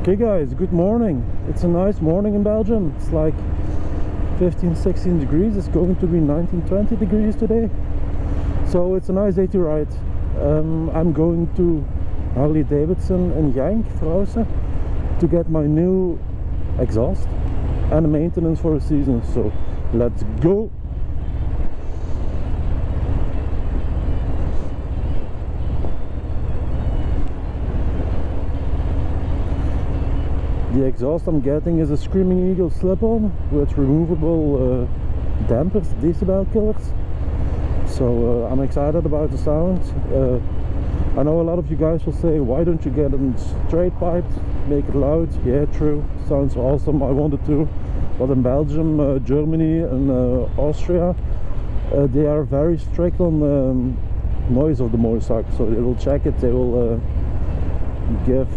Okay guys, good morning. It's a nice morning in Belgium. It's like 15-16 degrees. It's going to be 19-20 degrees today. So it's a nice day to ride. I'm going to Harley Davidson in Genk, Trouwse, to get my new exhaust and a maintenance for a season. So let's go! The exhaust I'm getting is a Screamin Eagle slip-on with removable dampers, decibel killers. So I'm excited about the sound. I know a lot of you guys will say, why don't you get it straight piped, make it loud? Yeah, true, sounds awesome, I wanted to. But in Belgium, Germany and Austria, they are very strict on the noise of the motorcycle. So they will check it, they will give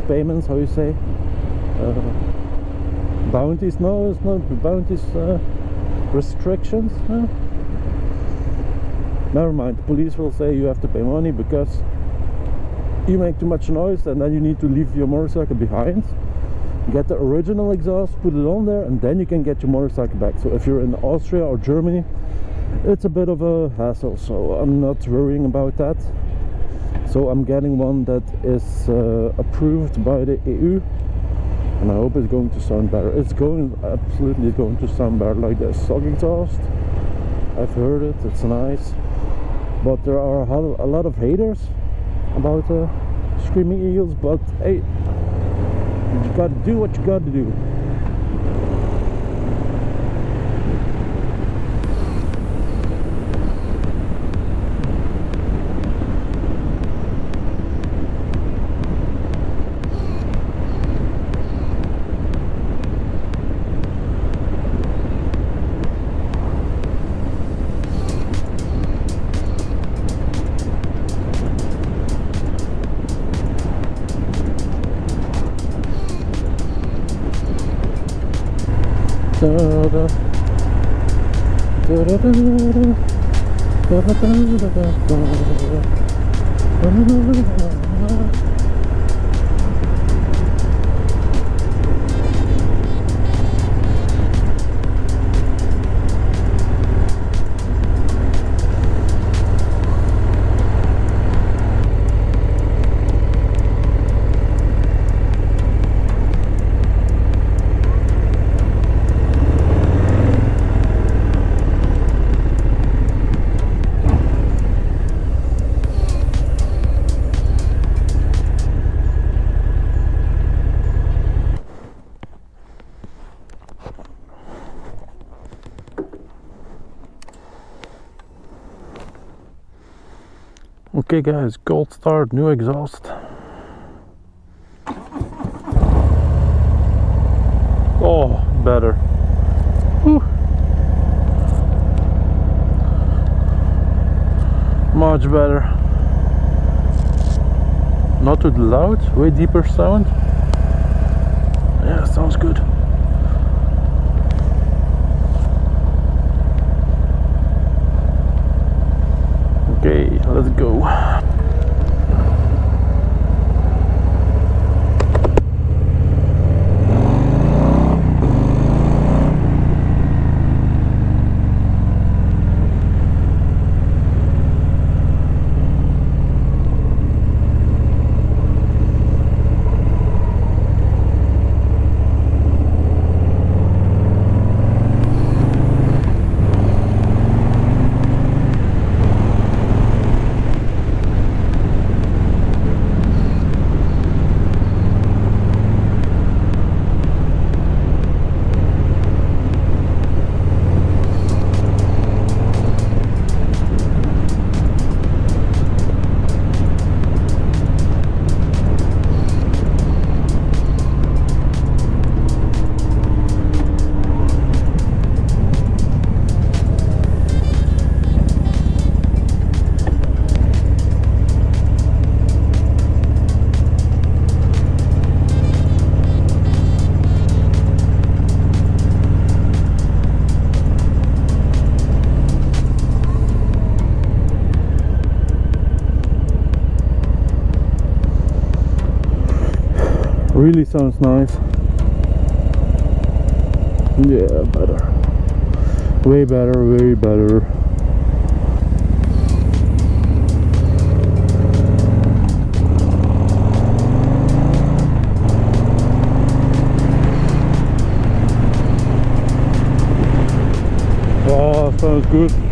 payments, how you say, bounties. No, it's not bounties, restrictions. Never mind, the police will say you have to pay money because you make too much noise, and then you need to leave your motorcycle behind, get the original exhaust, put it on there, and then you can get your motorcycle back. So if you're in Austria or Germany, it's a bit of a hassle, so I'm not worrying about that. So I'm getting one that is approved by the EU, and I hope it's going to sound better. It's absolutely going to sound better like the stock exhaust. I've heard it, it's nice, but there are a lot of haters about Screamin Eagles. But hey, you gotta do what you gotta do. Okay guys, cold start, new exhaust. Oh, better. Whew. Much better. Not too loud, way deeper sound. Yeah, sounds good. Okay, let's go. Really sounds nice. Yeah, better. Way better, way better. Oh, sounds good.